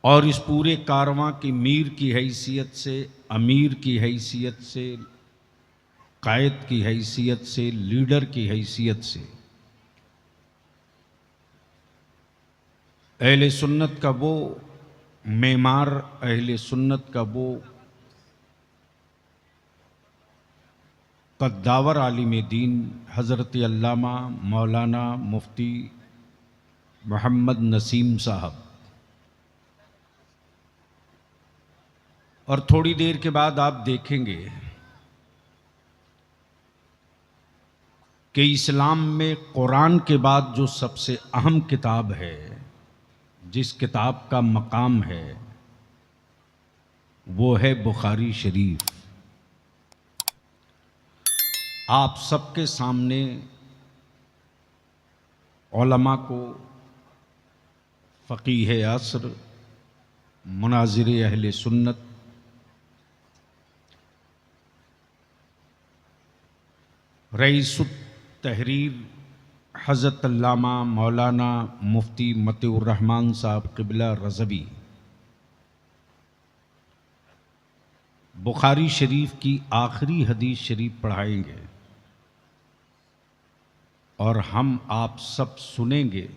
और इस पूरे कारवां की मीर की हैसियत से, अमीर की हैसियत से, कायद की हैसियत से, लीडर की हैसियत से अहले सुन्नत का वो मेमार, अहले सुन्नत का वो कद्दावर आलिम दीन हज़रत अल्लामा मौलाना मुफ्ती मोहम्मद नसीम साहब, और थोड़ी देर के बाद आप देखेंगे कि इस्लाम में कुरान के बाद जो सबसे अहम किताब है, जिस किताब का मकाम है, वो है बुखारी शरीफ। आप सबके सामने उलमा को, फ़क़ीह असर, मुनाज़िर अहले सुन्नत, रईसुत तहरीर हज़रत अल्लामा मौलाना मुफ्ती मतिउर रहमान साहब क़िबला रज़वी बुखारी शरीफ की आखिरी हदीस शरीफ पढ़ाएंगे और हम आप सब सुनेंगे।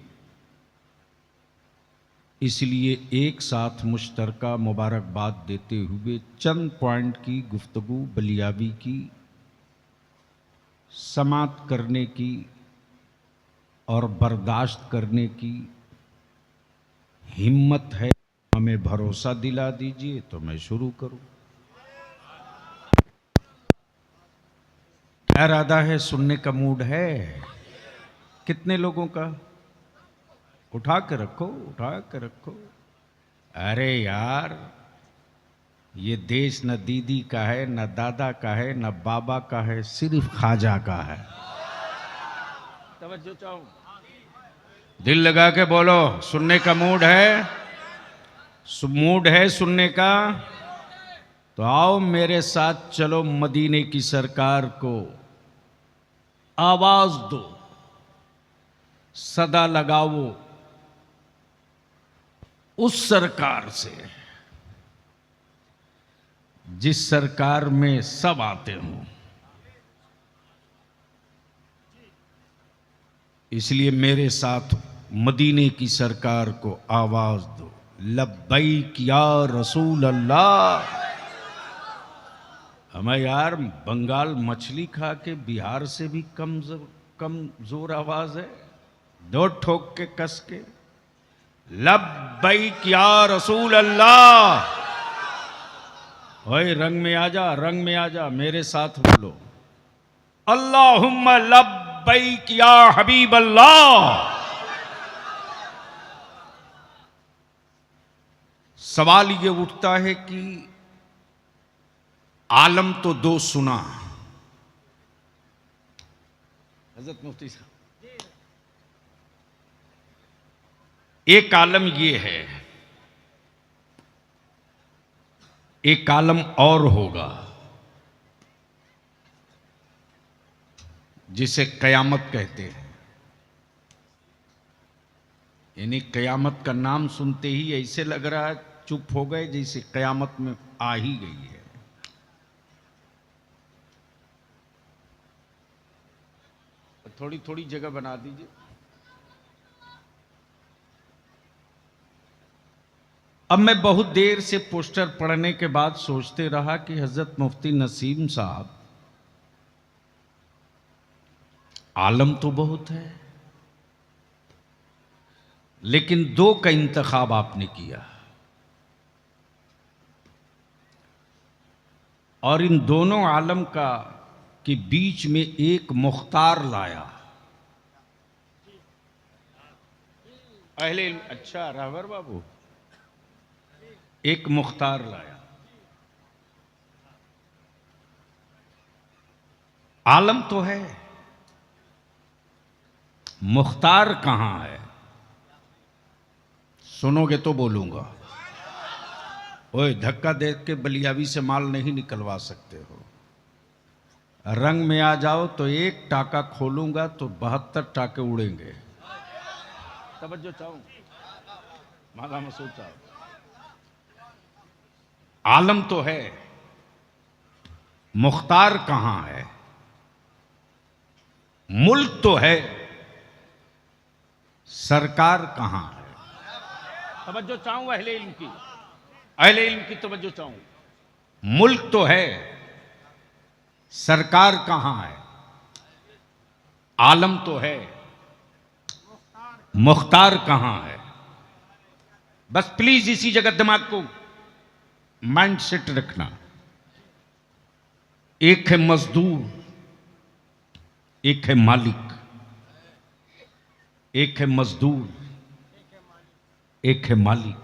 इसलिए एक साथ मुश्तरका मुबारकबाद देते हुए चंद पॉइंट की गुफ्तगू बलियावी की, समात करने की और बर्दाश्त करने की हिम्मत है, हमें भरोसा दिला दीजिए तो मैं शुरू करूं। क्या इरादा है? सुनने का मूड है? कितने लोगों का? उठा के रखो, उठा के रखो। अरे यार, ये देश न दीदी का है, न दादा का है, न बाबा का है, सिर्फ ख्वाजा का है। तवज्जो चाहूं, दिल लगा के बोलो, सुनने का मूड है? मूड है सुनने का? तो आओ मेरे साथ, चलो मदीने की सरकार को आवाज दो, सदा लगाओ उस सरकार से जिस सरकार में सब आते हों। इसलिए मेरे साथ मदीने की सरकार को आवाज दो, लब्बैक या रसूल अल्लाह। हमें यार बंगाल मछली खा के बिहार से भी कमजोर आवाज है। दो ठोक के कस के, लब्बैक या रसूल अल्लाह। ओए रंग में आ जा, रंग में आ जा, मेरे साथ बोलो, अल्लाहुम्मा लब्बैक या हबीब अल्लाह। सवाल ये उठता है कि आलम तो दो सुना। हजरत मुफ्ती साहब, एक आलम ये है, एक आलम और होगा जिसे कयामत कहते हैं। यानी कयामत का नाम सुनते ही ऐसे लग रहा है चुप हो गए जैसे कयामत में आ ही गई है। थोड़ी थोड़ी जगह बना दीजिए। अब मैं बहुत देर से पोस्टर पढ़ने के बाद सोचते रहा कि हजरत मुफ्ती नसीम साहब, आलम तो बहुत है, लेकिन दो का इंतखाब आपने किया और इन दोनों आलम का के बीच में एक मुख्तार लाया। अहले, अच्छा रावर बाबू, एक मुख्तार लाया। आलम तो है, मुख्तार कहां है? सुनोगे तो बोलूंगा। ओए धक्का दे के बलियावी से माल नहीं निकलवा सकते हो। रंग में आ जाओ तो एक टाका खोलूंगा तो 72 टाके उड़ेंगे। तवज्जो चाहूं, माला मसूद साहब, आलम तो है, मुख्तार कहां है? मुल्क तो है, सरकार कहां है? तवज्जो चाहूं अहले इल्म की, अहले इल्म की तवज्जो चाहूं। मुल्क तो है, सरकार कहां है? आलम तो है, मुख्तार कहां है? बस प्लीज इसी जगह दिमाग को माइंड सेट रखना। एक है मजदूर, एक है मालिक। एक है मजदूर, एक है मालिक।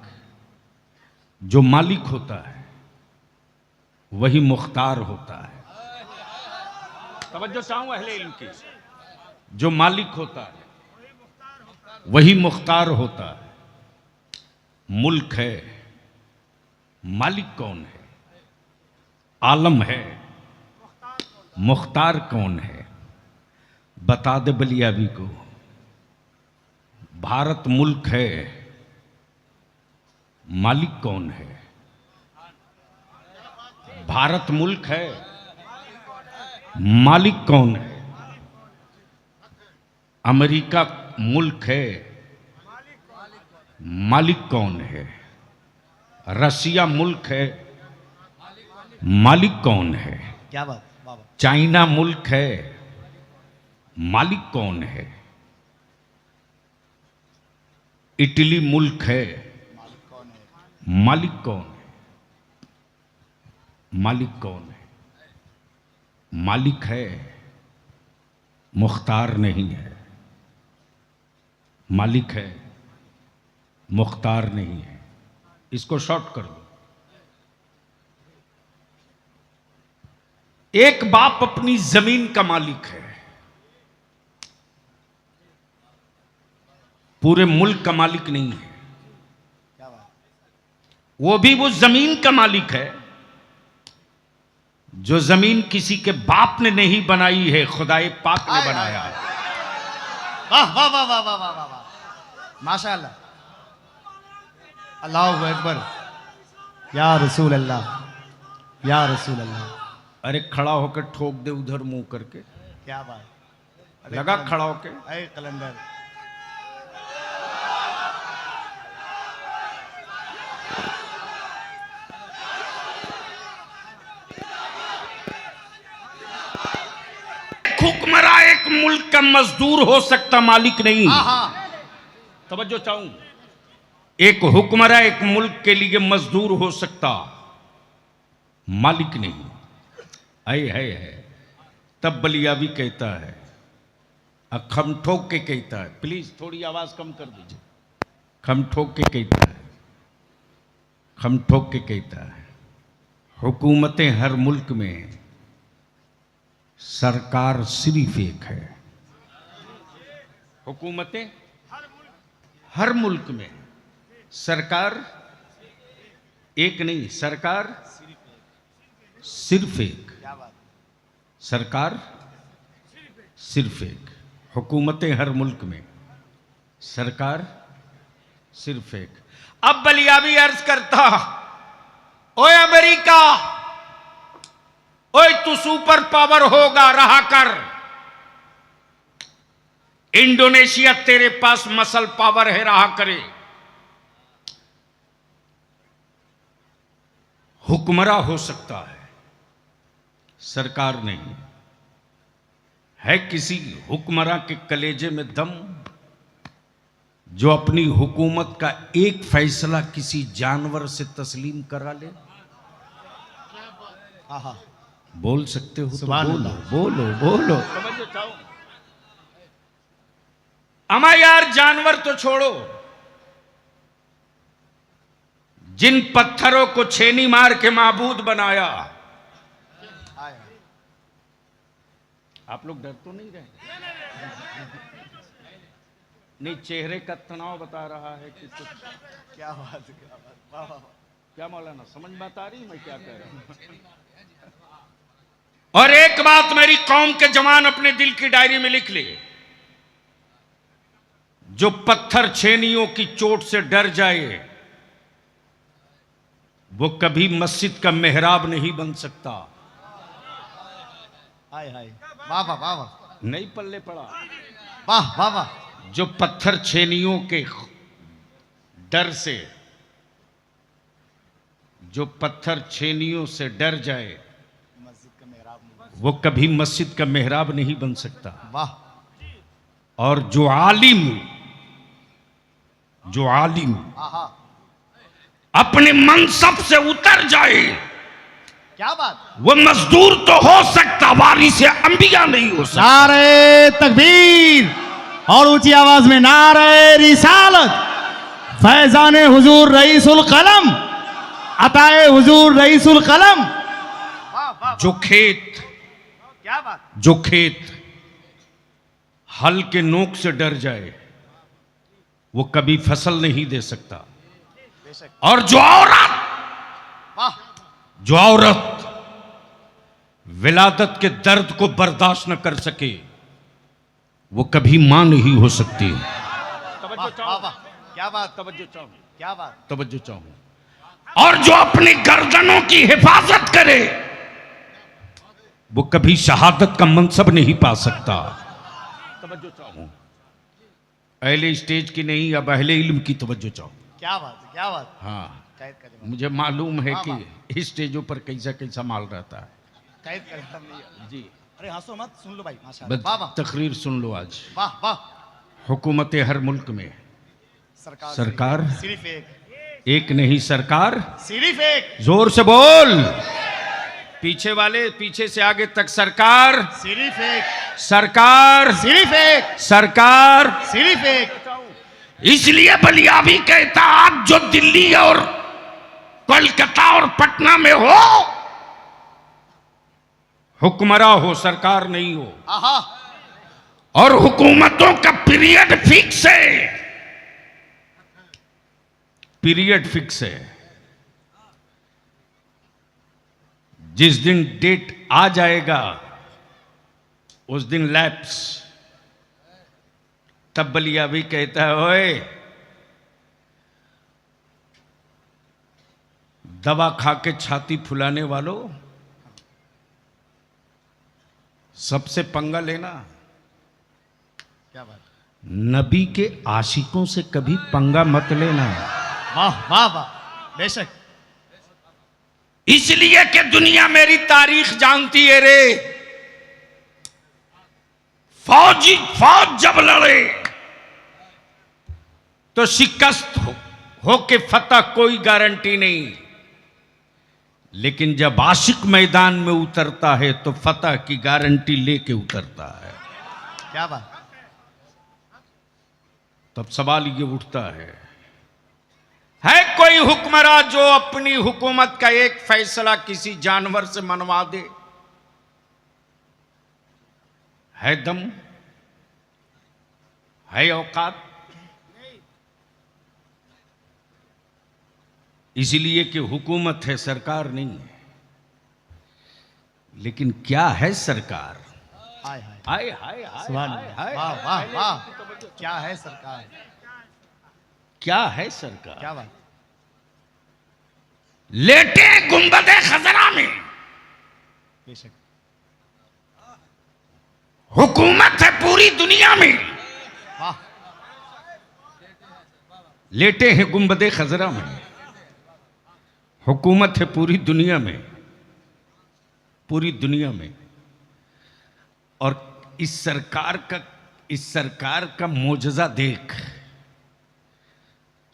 जो मालिक होता है वही मुख्तार होता है। तवज्जो चाहूं अहले इल्म की। जो मालिक होता है वही मुख्तार होता है। मुल्क है, मालिक कौन है? आलम है, मुख्तार कौन है? बता दे बलियाबी को। भारत मुल्क है, मालिक कौन है? भारत मुल्क है, मालिक कौन है? अमेरिका मुल्क है, मालिक कौन है? रसिया मुल्क है, मालिक कौन है? क्या बात बाबा। चाइना मुल्क है, मालिक कौन है? इटली मुल्क है, मालिक कौन है? मालिक कौन है? मालिक है, मुख्तार नहीं है। मालिक है, मुख्तार नहीं है। इसको शॉर्ट कर दो। एक बाप अपनी जमीन का मालिक है, पूरे मुल्क का मालिक नहीं है। क्या बात। वो भी वो जमीन का मालिक है जो जमीन किसी के बाप ने नहीं बनाई है, खुदाए पाक ने बनाया है। वाह वाह वाह वाह वाह वाह वाह वाह, माशाअल्लाह, अल्लाहु अकबर, या रसूल अल्लाह, या रसूल अल्लाह। अरे खड़ा होकर ठोक दे उधर मुंह करके। क्या बात। लगा खड़ा होके। अरे कलंदर। हुक्मरान एक मुल्क का मजदूर हो सकता, मालिक नहीं। हाँ। तवज्जो चाहूं। एक हुक्मरान एक मुल्क के लिए मजदूर हो सकता, मालिक नहीं। है तब बलियाबी कहता है, खम ठोक के कहता है। प्लीज थोड़ी आवाज कम कर दीजिए। खम ठोक के कहता है, खम ठोक के कहता है, हुकूमतें हर मुल्क में, सरकार सिर्फ एक है। हुकूमतें हर मुल्क में, सरकार एक नहीं, सरकार सिर्फ एक। क्या बात। सरकार सिर्फ एक। हुकूमतें हर मुल्क में, सरकार सिर्फ एक। अब बलियाबी अर्ज करता, ओए अमेरिका, ओए तू सुपर पावर होगा, रहा कर। इंडोनेशिया तेरे पास मसल पावर है, रहा करे। हुक्मरान हो सकता है, सरकार नहीं। है किसी हुक्मरान के कलेजे में दम जो अपनी हुकूमत का एक फैसला किसी जानवर से तस्लीम करा ले? हाँ। बोल सकते हो तो सुभान बोलो, अल्लाह। बोलो बोलो। समझो चाहो। अमा यार, जानवर तो छोड़ो, जिन पत्थरों को छेनी मार के माबूद बनाया। आप लोग डर तो नहीं रहे? नहीं, चेहरे का तनाव बता रहा है कि कुछ। क्या बात, क्या बात, वाह वाह। क्या मौलाना, समझ बात आ रही मैं क्या कह रहा हूं? और एक बात मेरी कौम के जवान अपने दिल की डायरी में लिख ले, जो पत्थर छेनियों की चोट से डर जाए वो कभी मस्जिद का मेहराब नहीं बन सकता। हाय हाय, वाह वाह वाह वाह, नहीं पल्ले पड़ा। वाह वाह वाह, जो पत्थर छेनियों के डर से, जो पत्थर छेनियों से डर जाए, मस्जिद का मेहराब नहीं। वो कभी मस्जिद का मेहराब नहीं बन सकता। वाह, और जो आलिम आहा, अपने मनसब से उतर जाए, क्या बात। वो मजदूर तो हो सकता, वारिस अंबिया नहीं हो सकता। नारे तकबीर और ऊंची आवाज में नारे रिसालत, फैजान हुजूर रईसुल कलम, अताए हुजूर रईसुल कलम। जो खेत, क्या बात। जो खेत हल के नोक से डर जाए, वो कभी फसल नहीं दे सकता। और जो औरत, वाह, जो औरत विलादत के दर्द को बर्दाश्त न कर सके, वो कभी मां नहीं हो सकती। वाह वाह, क्या बात, तवज्जो चाहूं, क्या बात। तवज्जो चाहूं। और जो अपनी गर्दनों की हिफाजत करे, वो कभी शहादत का मनसब नहीं पा सकता। तवज्जो चाहूं, अहले स्टेज की नहीं, अब अहले इल्म की तवज्जो चाहूं। क्या बात, क्या बात। हाँ, कैद का जवाब, मुझे मालूम है हाँ, कि इस स्टेजों पर कैसा कैसा माल रहता है। कैद का जवाब नहीं। जी, अरे हंसो मत, सुन लो भाई, माशा बस वाह वाह तकरीर सुन लो। आज वाह वाह। हुकूमत हर मुल्क में सरकार सिर्फ एक नहीं, सरकार सिर्फ एक, जोर से बोल, पीछे वाले पीछे से आगे तक, सरकार, सिर्फ एक, सरकार, सिर्फ एक, सरकार। सिर्फ एक। इसलिए बलियावी कहता, आप जो दिल्ली और कोलकाता और पटना में हो, हुक्मरा हो, सरकार नहीं हो। आहा, और हुकूमतों का पीरियड फिक्स है, पीरियड फिक्स है। जिस दिन डेट आ जाएगा उस दिन लैप्स। तब बलियावी कहता है, ओए दवा खा के छाती फुलाने वालों, सबसे पंगा लेना। क्या बात। नबी के आशिकों से कभी पंगा मत लेना। वाह वाह वाह, बेशक। इसलिए कि दुनिया मेरी तारीख जानती है रे। फौज जब लड़े तो शिकस्त हो के फतह कोई गारंटी नहीं, लेकिन जब आशिक मैदान में उतरता है तो फतह की गारंटी लेके उतरता है। क्या बात। तब सवाल ये उठता है कोई हुक्मरान जो अपनी हुकूमत का एक फैसला किसी जानवर से मनवा दे? है दम, है औकात? इसलिए कि हुकूमत है, सरकार नहीं है। लेकिन क्या है सरकार? हाय हाय हाय हाय हाय सुभान हाय अल्लाह। हाय वाह हाय, वाह हाय, वाह, क्या है सरकार। क्या है सरकार? क्या बात। लेटे गुंबदे खजरा में बेशक। हुकूमत है पूरी दुनिया में। वाह। लेटे हैं गुंबदे खजरा में, हुकूमत है पूरी दुनिया में, पूरी दुनिया में। और इस सरकार का मोजज़ा देख।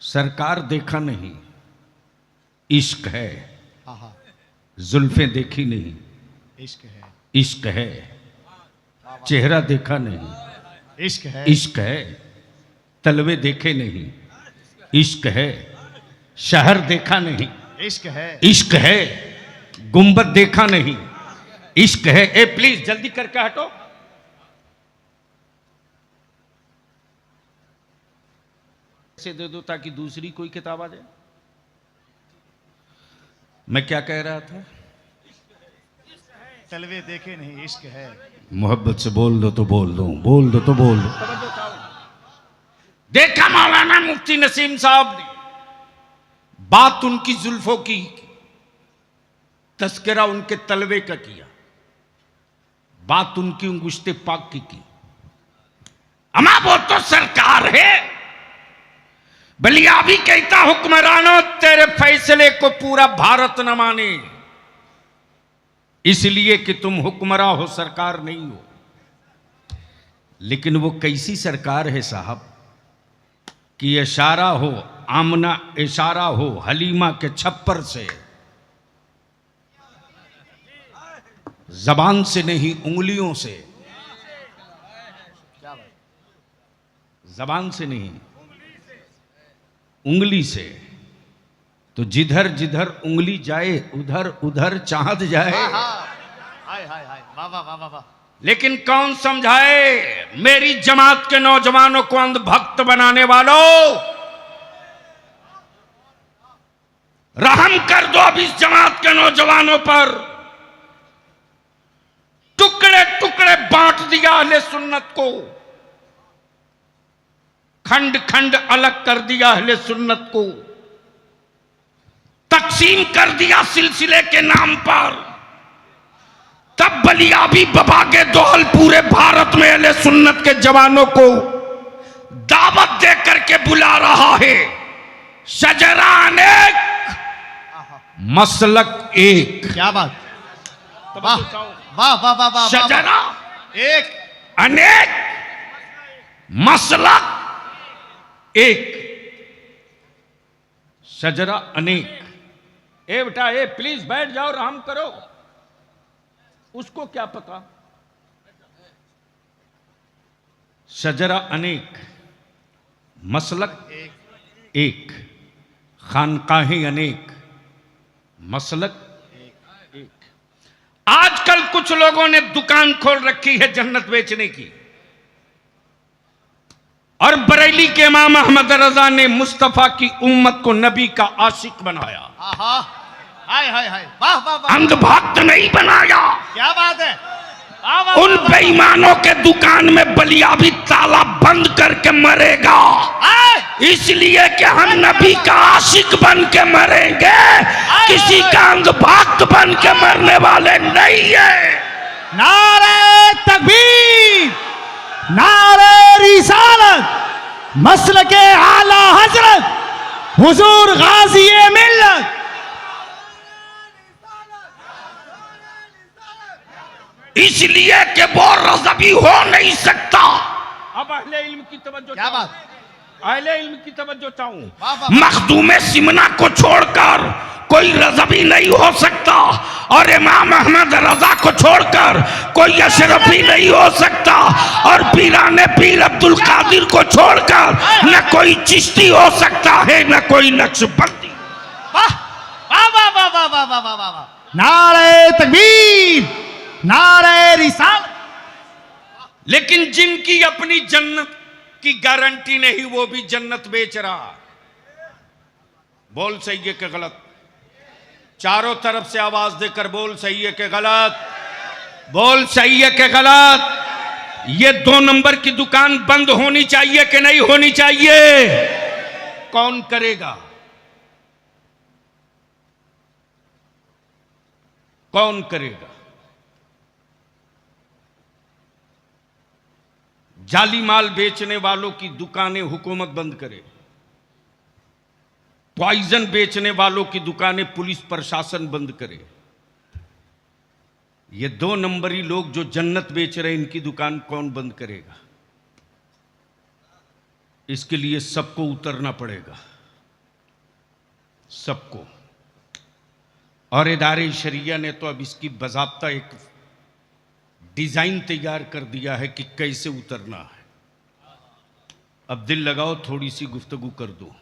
सरकार देखा नहीं, इश्क है। आहा, जुल्फें देखी नहीं, इश्क है। इश्क है। चेहरा देखा नहीं, इश्क है। इश्क है। तलवे देखे नहीं, इश्क है। शहर देखा नहीं, इश्क है। इश्क है। गुंबद देखा नहीं, इश्क है। ए प्लीज जल्दी करके हटो। ऐसे दे दो ताकि दूसरी कोई किताब आ जाए। मैं क्या कह रहा था? तलवे देखे नहीं, इश्क है। मोहब्बत से बोल दो तो बोल दो, बोल दो तो बोल दो। देखा मौलाना मुफ्ती नसीम साहब ने बात उनकी जुल्फों की तस्करा उनके तलवे का किया, बात उनकी अंगुश्ते पाक की। अमा वो तो सरकार है। बलिया भी कहता हुक्मरानों तेरे फैसले को पूरा भारत न माने, इसलिए कि तुम हुक्मरा हो, सरकार नहीं हो। लेकिन वो कैसी सरकार है साहब कि इशारा हो, आमना इशारा हो हलीमा के छप्पर से, जबान से नहीं उंगलियों से, जबान से नहीं उंगली से। तो जिधर जिधर उंगली जाए उधर उधर चांद जाए। हाय हाय हाय, वाह वाह वाह वाह। लेकिन कौन समझाए मेरी जमात के नौजवानों को अंधभक्त बनाने वालों, रहम कर दो अब इस जमात के नौजवानों पर। टुकड़े टुकड़े बांट दिया अहले सुन्नत को, खंड खंड अलग कर दिया अहले सुन्नत को, तकसीम कर दिया सिलसिले के नाम पर। तब बलियाबी बबा के दोहल पूरे भारत में अहले सुन्नत के जवानों को दावत दे करके बुला रहा है। शजरा अनेक, मसलक एक। क्या बात, वाह वाह वाह वाह वाह। शजरा एक, अनेक, मसलक एक। शजरा अनेक। ए बेटा, ए प्लीज बैठ जाओ, रहम करो। उसको क्या पता। शजरा अनेक, मसलक एक, खानकाहें अनेक, मसलक एक। आजकल कुछ लोगों ने दुकान खोल रखी है जन्नत बेचने की, और बरेली के इमाम अहमद रजा ने मुस्तफा की उम्मत को नबी का आशिक बनाया। हाय हाय हाय, वाह वाह वाह। अंधभक्त नहीं बनाया। क्या बात है, वाह वाह। उन बेईमानों के दुकान में बलियाबी ताला बंद करके मरेगा, इसलिए कि हम नबी का आशिक बन के मरेंगे, किसी का अंधभक्त बन के मरने वाले नहीं है। नारे तकबीर, नारे रिसालत, मसलके आला हजरत हुजूर गाजी मिल्लत। इसलिए कि वो रज़बी हो नहीं सकता। अब अहले इल्म की तवज्जो, क्या बात, अहले इल्म की तवज्जो चाहूं। मखदूम सिमना को छोड़कर कोई रज़बी नहीं हो सकता, और इमाम अहमद रजा को छोड़कर कोई अशरफी नहीं हो सकता, और पीराने पीर अब्दुल कादिर को छोड़कर न कोई चिश्ती हो सकता है, न कोई नक्शबंदी। वाह वाह वाह वाह वाह वाह वाह वाह वाह। नारे तकबीर, नारे रिसालत। लेकिन जिनकी अपनी जन्नत की गारंटी नहीं, वो भी जन्नत बेच रहा। बोल सही है कि गलत? चारों तरफ से आवाज देकर बोल सही है कि गलत? बोल सही है कि गलत? ये 2 नंबर की दुकान बंद होनी चाहिए कि नहीं होनी चाहिए? कौन करेगा? कौन करेगा? जाली माल बेचने वालों की दुकानें हुकूमत बंद करे, पॉइजन बेचने वालों की दुकानें पुलिस प्रशासन बंद करे। ये 2 नंबरी लोग जो जन्नत बेच रहे हैं, इनकी दुकान कौन बंद करेगा? इसके लिए सबको उतरना पड़ेगा, सबको। और इदारे शरिया ने तो अब इसकी बाज़ाब्ता एक डिजाइन तैयार कर दिया है कि कैसे उतरना है। अब दिल लगाओ, थोड़ी सी गुफ्तगू कर दो,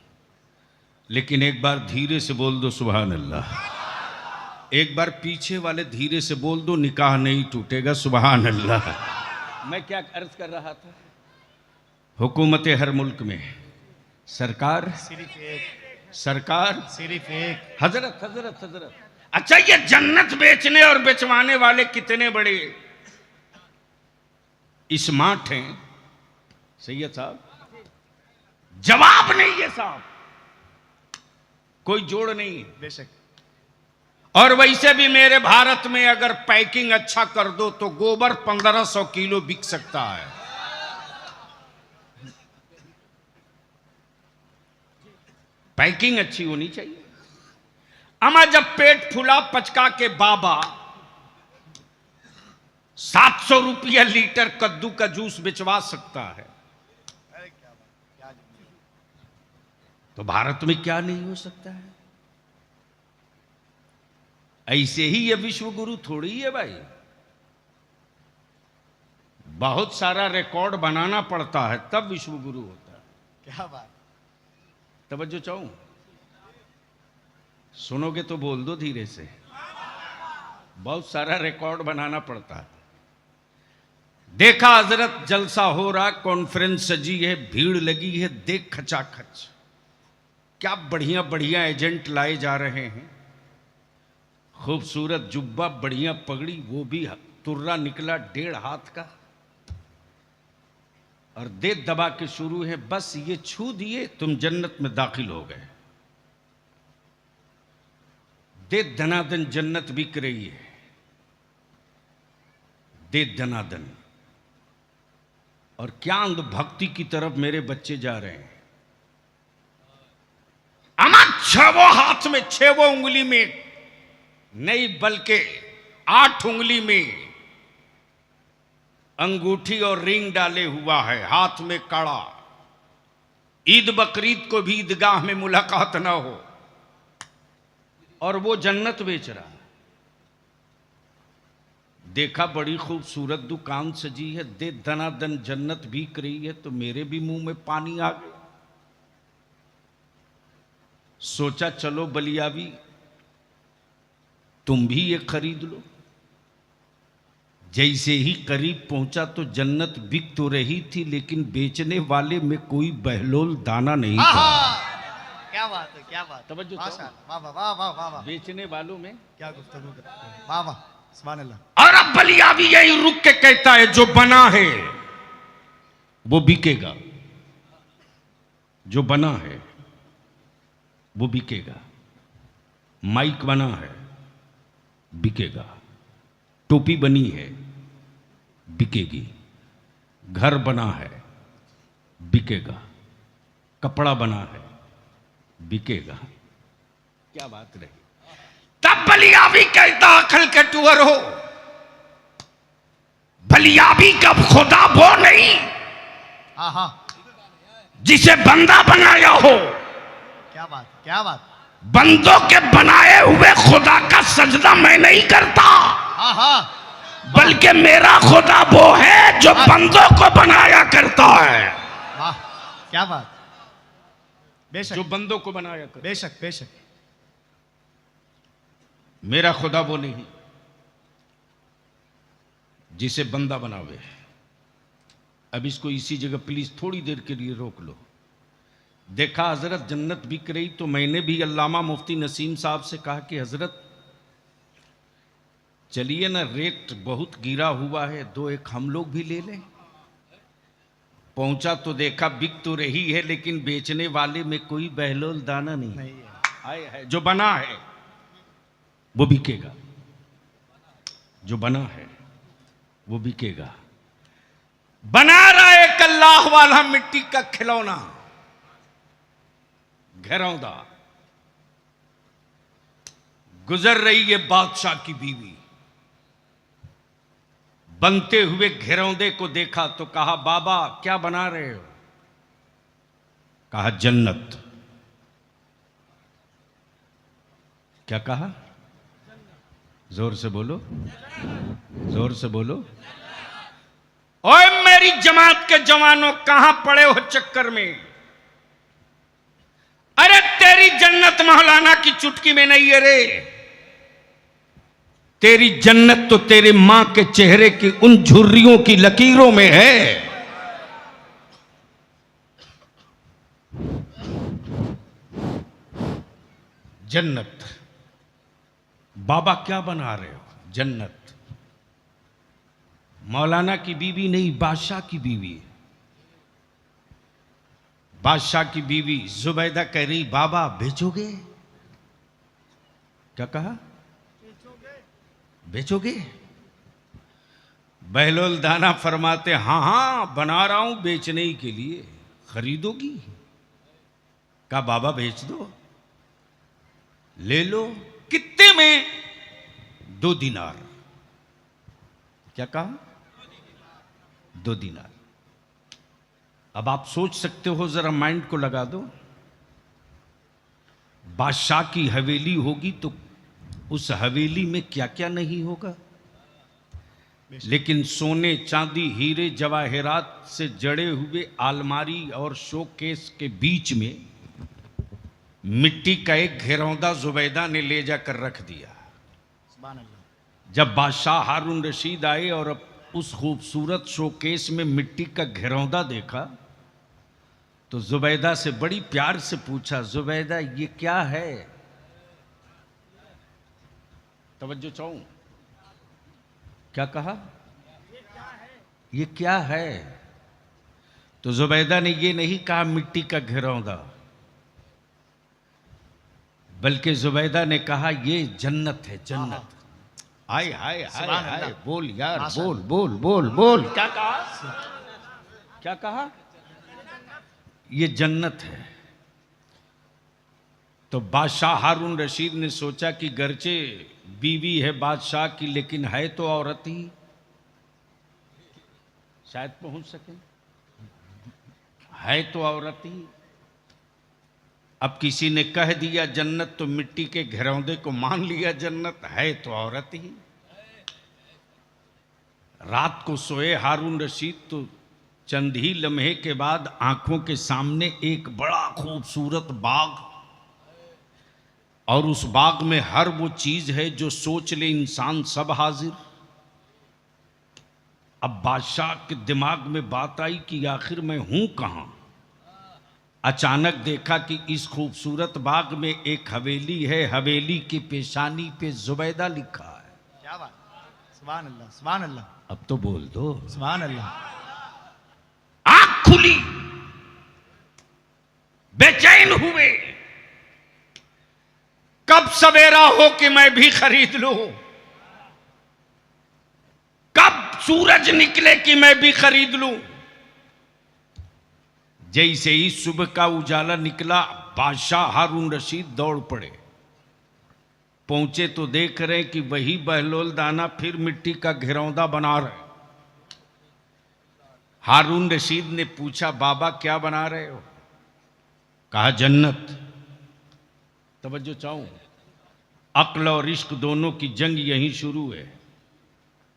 लेकिन एक बार धीरे से बोल दो सुभान अल्लाह। एक बार पीछे वाले धीरे से बोल दो, निकाह नहीं टूटेगा। सुभान अल्लाह। मैं क्या अर्ज कर रहा था? हुकूमत हर मुल्क में सरकार सिर्फ एक, सरकार सिर्फ एक। हजरत हजरत हजरत। अच्छा, ये जन्नत बेचने और बेचवाने वाले कितने बड़े स्मार्ट हैं सैयद साहब? जवाब नहीं है साहब, कोई जोड़ नहीं। बेशक। और वैसे भी मेरे भारत में अगर पैकिंग अच्छा कर दो तो गोबर 1500 किलो बिक सकता है। पैकिंग अच्छी होनी चाहिए। अमा जब पेट फूला पचका के बाबा 700 रुपया लीटर कद्दू का जूस बिचवा सकता है, तो भारत में क्या नहीं हो सकता है। ऐसे ही ये विश्व गुरु थोड़ी है भाई, बहुत सारा रिकॉर्ड बनाना पड़ता है तब विश्व गुरु होता है। क्या बात। तवज्जो चाहूं, सुनोगे तो बोल दो धीरे से। बहुत सारा रिकॉर्ड बनाना पड़ता है। देखा हजरत जलसा हो रहा, कॉन्फ्रेंस सजी है, भीड़ लगी है, देख खचाखच क्या बढ़िया बढ़िया एजेंट लाए जा रहे हैं। खूबसूरत जुब्बा, बढ़िया पगड़ी, वो भी तुर्रा निकला 1.5 हाथ का, और दे दबा के शुरू है, बस ये छू दिए तुम जन्नत में दाखिल हो गए। दे धनादन जन्नत बिक रही है, दे धनादन। और क्या अंध भक्ति की तरफ मेरे बच्चे जा रहे हैं। अमा 6 हाथ में 6 उंगली में नहीं बल्कि 8 उंगली में अंगूठी और रिंग डाले हुआ है, हाथ में कड़ा। ईद बकरीद को भी ईदगाह में मुलाकात ना हो, और वो जन्नत बेच रहा है। देखा बड़ी खूबसूरत दुकान सजी है, दे धनाधन जन्नत बिक रही है, तो मेरे भी मुंह में पानी आ गया। सोचा चलो बलियावी तुम भी ये खरीद लो। जैसे ही करीब पहुंचा तो जन्नत बिक तो रही थी, लेकिन बेचने वाले में कोई बहलोल दाना नहीं था। क्या बात है, क्या बात। तवज्जो वाह वाह वाह वाह वाह वाह। बेचने वालों में क्या गुफ्तगू कर, वाह वाह, सुभान अल्लाह। और अब बलियावी यही रुक के कहता है, जो बना है वो बिकेगा, जो बना है वो बिकेगा। माइक बना है, बिकेगा। टोपी बनी है, बिकेगी। घर बना है, बिकेगा। कपड़ा बना है, बिकेगा। क्या बात रही। तब बलियावी कहता, अकल के टूअर हो, बलियावी कब खुदा वो नहीं हाँ हाँ, जिसे बंदा बनाया हो। क्या बात, क्या बात। बंदों के बनाए हुए खुदा का सजदा मैं नहीं करता, हाँ हाँ, बल्कि मेरा खुदा वो है जो बंदों को बनाया करता है। वाह, क्या बात। बेशक, जो बंदों को बनाया करता। बेशक बेशक। मेरा खुदा वो नहीं जिसे बंदा बनावे। अब इसको इसी जगह प्लीज थोड़ी देर के लिए रोक लो। देखा हजरत जन्नत बिक रही, तो मैंने भी अल्लामा मुफ्ती नसीम साहब से कहा कि हजरत चलिए ना, रेट बहुत गिरा हुआ है, 2-1 हम लोग भी ले लें। पहुंचा तो देखा बिक तो रही है, लेकिन बेचने वाले में कोई बहलोल दाना नहीं है। आए है। जो बना है वो बिकेगा, जो बना है वो बिकेगा। बना रहा एक अल्लाह वाला मिट्टी का खिलौना, घरौंदा। गुजर रही है बादशाह की बीवी, बनते हुए घरौंदे को देखा तो कहा, बाबा क्या बना रहे हो? कहा जन्नत। क्या कहा? जोर से बोलो, जोर से बोलो। ओए मेरी जमात के जवानों, कहां पड़े हो चक्कर में? अरे तेरी जन्नत मौलाना की चुटकी में नहीं है रे। तेरी जन्नत तो तेरे मां के चेहरे की उन झुर्रियों की लकीरों में है। जन्नत। बाबा क्या बना रहे हो? जन्नत। मौलाना की बीवी नहीं, बादशाह की बीवी है। बादशाह की बीवी जुबैदा कह रही, बाबा भेजोगे? क्या कहा? बेचोगे? बहलोल दाना फरमाते, हाँ हाँ बना रहा हूं बेचने ही के लिए, खरीदोगी? कहा बाबा बेच दो, ले लो। कितने में? 2 दिनार। क्या कहा? 2 दिनार। अब आप सोच सकते हो, जरा माइंड को लगा दो, बादशाह की हवेली होगी तो उस हवेली में क्या क्या नहीं होगा, लेकिन सोने चांदी हीरे जवाहरात से जड़े हुए आलमारी और शोकेस के बीच में मिट्टी का एक घिरौंदा जुबैदा ने ले जाकर रख दिया। सुभान अल्लाह। जब बादशाह हारून रशीद आए और अब उस खूबसूरत शोकेस में मिट्टी का घिरौंदा देखा तो जुबैदा से बड़ी प्यार से पूछा, जुबैदा ये क्या है? तवज्जो चाहूं, क्या कहा? ये क्या है? तो जुबैदा ने ये नहीं कहा मिट्टी का घिरौंदा, बल्कि जुबैदा ने कहा ये जन्नत है, जन्नत। हाय हाय हाय हाय, बोल यार, बोल बोल बोल बोल। क्या कहा? क्या कहा? ये जन्नत है। तो बादशाह हारून रशीद ने सोचा कि गर्चे बीवी है बादशाह की, लेकिन है तो औरत ही, शायद पहुंच सके, है तो औरत ही। अब किसी ने कह दिया जन्नत तो मिट्टी के घरौंदे को मान लिया जन्नत, है तो औरत ही। रात को सोए हारून रशीद तो चंद ही लम्हे के बाद आंखों के सामने एक बड़ा खूबसूरत बाग, और उस बाग में हर वो चीज है जो सोच ले इंसान, सब हाजिर। अब बादशाह के दिमाग में बात आई कि आखिर मैं हूं कहां। अचानक देखा कि इस खूबसूरत बाग में एक हवेली है, हवेली की पेशानी पे जुबैदा लिखा है। क्या बात, सुभान अल्लाह, सुभान अल्लाह। अब तो बोल दो, सुभान अल्लाह। आंख खुली, बेचैन हुए, कब सवेरा हो कि मैं भी खरीद लूं, कब सूरज निकले कि मैं भी खरीद लूं। जैसे ही सुबह का उजाला निकला, बादशाह हारून रशीद दौड़ पड़े। पहुंचे तो देख रहे कि वही बहलोल दाना फिर मिट्टी का घिरौंदा बना रहे। हारून रशीद ने पूछा, बाबा क्या बना रहे हो? कहा जन्नत। तवज्जो चाहूं, अक्ल और इश्क दोनों की जंग यहीं शुरू है।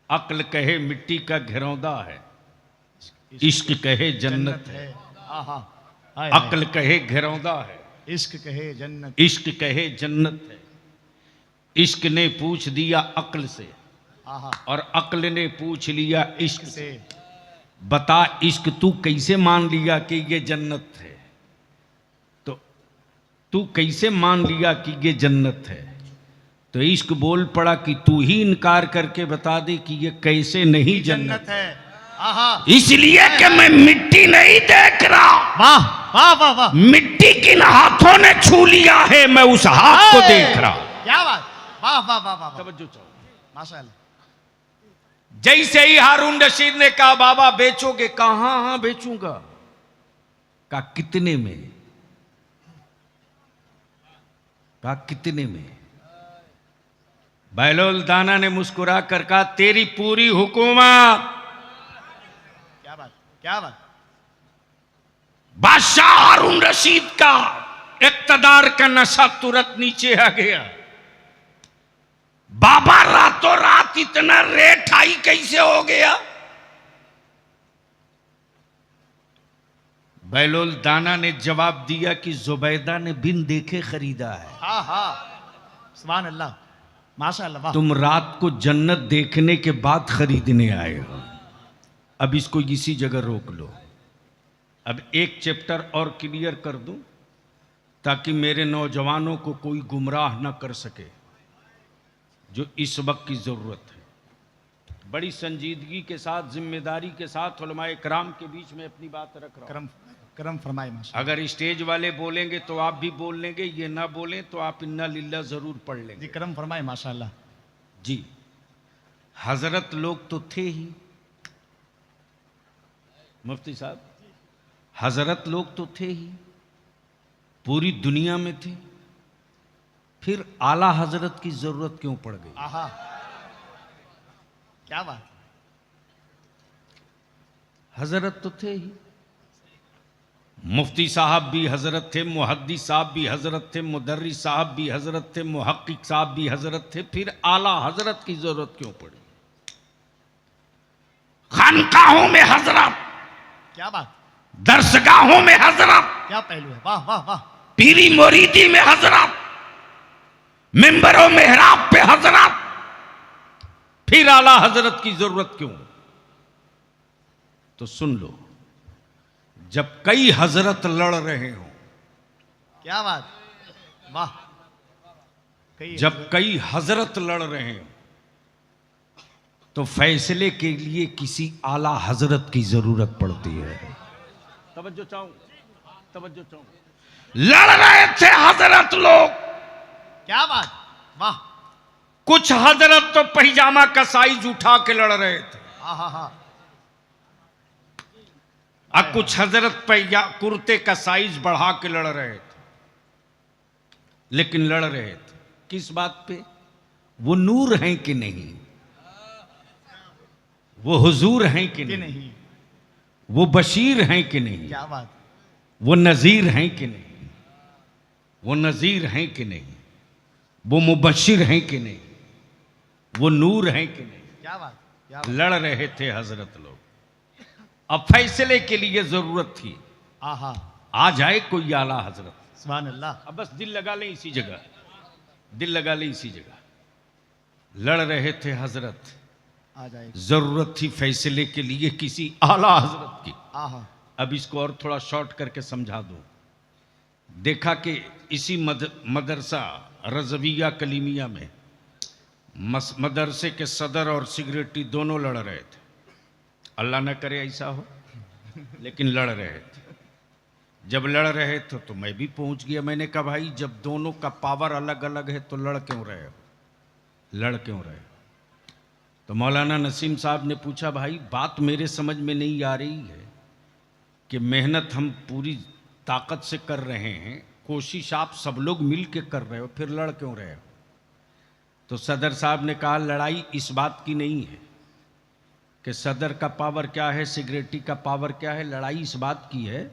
अक्ल कहे मिट्टी का घिरौंदा है, इश्क कहे जन्नत है। अक्ल कहे घिरौंदा है, इश्क कहे जन्नत, इश्क कहे जन्नत है। इश्क ने पूछ दिया अक्ल से, और अक्ल ने पूछ लिया इश्क से। बता इश्क तू कैसे मान लिया कि ये जन्नत है? तो तू कैसे मान लिया कि ये जन्नत है? तो इश्क बोल पड़ा कि तू ही इनकार करके बता दे कि ये कैसे नहीं जन्नत है। इसलिए कि मैं मिट्टी नहीं देख रहा। वाह वाह वाह वाह, मिट्टी किन हाथों ने छू लिया है, मैं उस हाथ को देख रहा। क्या बात, वाह वाह वाह वाह, तवज्जो चाहो, माशाअल्लाह। जैसे ही हारून रशीद ने कहा बाबा बेचोगे? कहा हाँ हाँ बेचूंगा। कहा कितने में? कहा कितने में? बहलोल दाना ने मुस्कुरा कर कहा तेरी पूरी हुकूमत। क्या बात, क्या बात। बादशाह हारून रशीद का इक्तदार का नशा तुरंत नीचे आ गया। बाबा रातों रात इतना रेट हाई कैसे हो गया? बहलोल दाना ने जवाब दिया कि जुबैदा ने बिन देखे खरीदा है। हाँ हाँ, सुभान अल्लाह, माशाअल्लाह, वाह। तुम रात को जन्नत देखने के बाद खरीदने आए हो। अब इसको इसी जगह रोक लो। अब एक चैप्टर और क्लियर कर दूं ताकि मेरे नौजवानों को कोई गुमराह न कर सके, जो इस वक्त की ज़रूरत है। बड़ी संजीदगी के साथ, जिम्मेदारी के साथ उलमाए कराम के बीच में अपनी बात रख रहा हूं। करम करम फरमाए माशाअल्लाह। अगर स्टेज वाले बोलेंगे तो आप भी बोल लेंगे, ये ना बोलें तो आप इन्ना लिल्ला ज़रूर पढ़ लेंगे। जी करम फरमाए माशाअल्लाह। जी, हजरत लोग तो थे ही, मुफ्ती साहब, हजरत लोग तो थे ही, पूरी दुनिया में थे, फिर आला हजरत की जरूरत क्यों पड़ गई? आहा, क्या बात। हजरत तो थे ही, मुफ्ती साहब भी हजरत थे, मुहद्दिस साहब भी हजरत थे, मुदर्रिस साहब भी हजरत थे, मुहक्किक साहब भी हजरत थे, फिर आला हजरत की जरूरत क्यों पड़ी? खानकाहों में हजरत, क्या बात, दरसगाहों में हजरत, क्या पहलू है, वाह वाह वाह। पीरी मुरीदी में हजरत, मिंबरों मेहराब पे हजरत, फिर आला हजरत की जरूरत क्यों? तो सुन लो, जब कई हजरत लड़ रहे हो, क्या बात, वाह। जब कई हजरत लड़ रहे हो तो फैसले के लिए किसी आला हजरत की जरूरत पड़ती है। तवज्जो चाहूं। लड़ रहे थे हजरत लोग, क्या बात, वाह। कुछ हजरत तो पैजामा का साइज उठा के लड़ रहे थे, आहा, अब कुछ हजरत कुर्ते का साइज बढ़ा के लड़ रहे थे, लेकिन लड़ रहे थे किस बात पे? वो नूर हैं कि नहीं, वो हुजूर हैं कि नहीं, वो बशीर हैं कि नहीं, क्या बात, वो नजीर हैं कि नहीं, वो नजीर हैं कि नहीं, वो मुबशिर हैं कि नहीं, वो नूर हैं कि नहीं। क्या बात, क्या बात। लड़ रहे थे हजरत लोग, अब फैसले के लिए जरूरत थी, आहा, आ जाए कोई आला हजरत। सुभान अल्लाह। अब बस दिल लगा लें इसी जगह, दिल लगा लें इसी जगह। लड़ रहे थे हजरत, आ जाए, जरूरत थी फैसले के लिए किसी आला हजरत की। आहा, अब इसको और थोड़ा शॉर्ट करके समझा दूं। देखा कि इसी मदरसा रजविया कलीमिया में मदरसे के सदर और सिगरेटी दोनों लड़ रहे थे। अल्लाह न करे ऐसा हो, लेकिन लड़ रहे थे। जब लड़ रहे थे तो मैं भी पहुंच गया। मैंने कहा भाई जब दोनों का पावर अलग अलग है तो लड़ क्यों रहे हो, लड़ क्यों रहे हो? तो मौलाना नसीम साहब ने पूछा भाई बात मेरे समझ में नहीं आ रही है कि मेहनत हम पूरी ताकत से कर रहे हैं, कोशिश आप सब लोग मिल के कर रहे हो, फिर लड़ क्यों रहे हो? तो सदर साहब ने कहा लड़ाई इस बात की नहीं है कि सदर का पावर क्या है, सिगरेटी का पावर क्या है। लड़ाई इस बात की है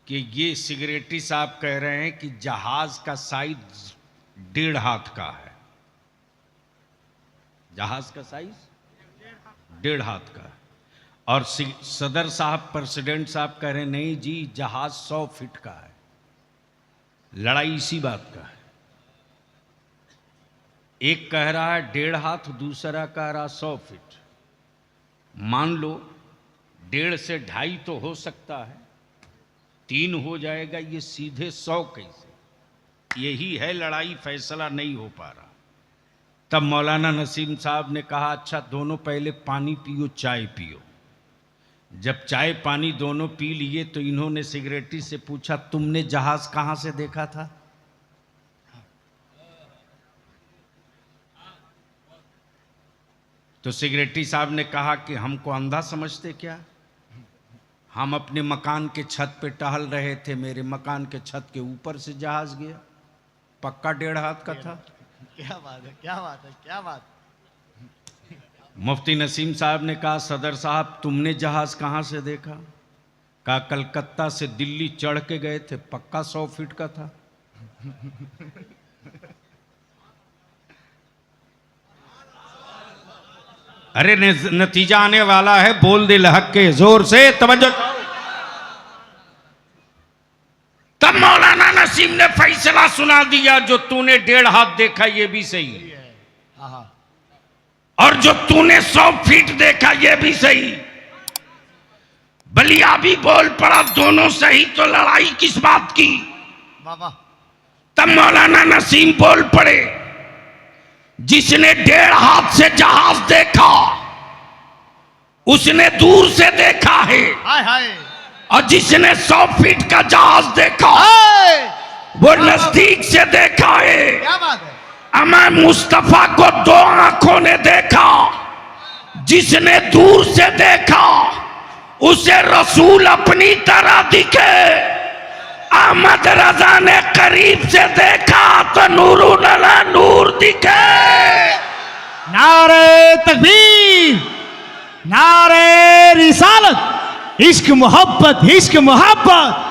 कि ये सिगरेटी साहब कह रहे हैं कि जहाज का साइज 1.5 हाथ का है, जहाज का साइज 1.5 हाथ का है, और सदर साहब प्रेसिडेंट साहब कह रहे हैं नहीं जी जहाज 100 फीट का है। लड़ाई इसी बात का है। एक कह रहा है 1.5 हाथ, दूसरा कह रहा 100 फीट। मान लो 1.5 से 2.5 तो हो सकता है, 3 हो जाएगा, ये सीधे 100 कैसे? यही है लड़ाई, फैसला नहीं हो पा रहा। तब मौलाना नसीम साहब ने कहा अच्छा दोनों पहले पानी पियो, चाय पियो। जब चाय पानी दोनों पी लिए तो इन्होंने सिगरेटी से पूछा तुमने जहाज कहां से देखा था? तो सिगरेटी साहब ने कहा कि हमको अंधा समझते क्या, हम अपने मकान के छत पे टहल रहे थे, मेरे मकान के छत के ऊपर से जहाज गया, पक्का 1.5 हाथ का था। क्या बात है, क्या बात है, क्या बात। मुफ्ती नसीम साहब ने कहा सदर साहब तुमने जहाज कहां से देखा? कहा कलकत्ता से दिल्ली चढ़ के गए थे, पक्का 100 फीट का था। अरे नतीजा आने वाला है, बोल दे हक के जोर से, तवज्जो। तब मौलाना नसीम ने फैसला सुना दिया जो तूने 1.5 हाथ देखा ये भी सही है, और जो तूने 100 फीट देखा ये भी सही। बलिया भी बोल पड़ा दोनों सही, तो लड़ाई किस बात की? तब मौलाना नसीम बोल पड़े जिसने 1.5 हाथ से जहाज देखा उसने दूर से देखा है, हाय हाय, और जिसने 100 फीट का जहाज देखा वो नजदीक से देखा है। क्या बात है। अमा मुस्तफा को 2 आंखों ने देखा, जिसने दूर से देखा उसे रसूल अपनी तरह दिखे, अहमद रजा ने करीब से देखा तो नूरुन अला नूर दिखे। नारे तकबीर, नारे रिसालत, इश्क मोहब्बत, इश्क मोहब्बत।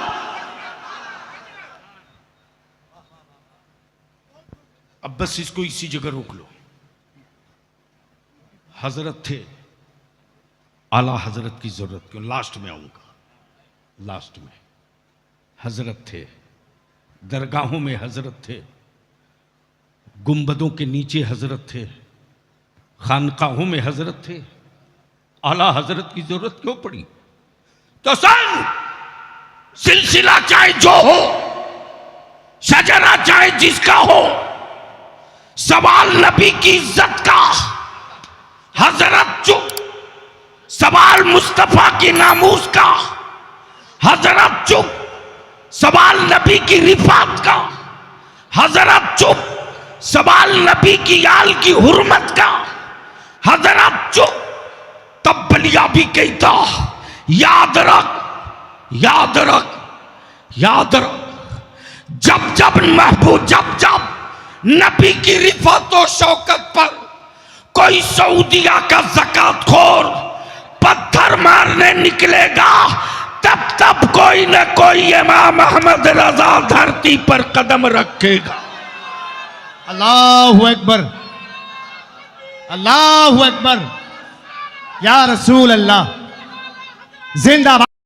अब बस इसको इसी जगह रोक लो। हजरत थे, आला हजरत की जरूरत क्यों, लास्ट में आऊंगा, लास्ट में। हजरत थे, दरगाहों में हजरत थे, गुंबदों के नीचे हजरत थे, खानकाहों में हजरत थे, आला हजरत की जरूरत क्यों पड़ी? तो सन सिलसिला चाहे जो हो, शजरा चाहे जिसका हो, सवाल नबी की इज्जत का, हजरत चुप। सवाल मुस्तफा की नामूस का, हजरत चुप। सवाल नबी की रिफात का, हजरत चुप। सवाल नबी की आल की हुर्मत का, हजरत चुप। तब बलिया भी कहता याद रख, याद रख, याद रख। जब जब महबूब, जब जब नबी की रिफत और शौकत पर कोई सऊदिया का ज़कात खोर पत्थर मारने निकलेगा, तब तब कोई न कोई इमाम अहमद रजा धरती पर कदम रखेगा। अल्लाहु अकबर, अल्लाहु अकबर, या रसूल अल्लाह, जिंदाबाद।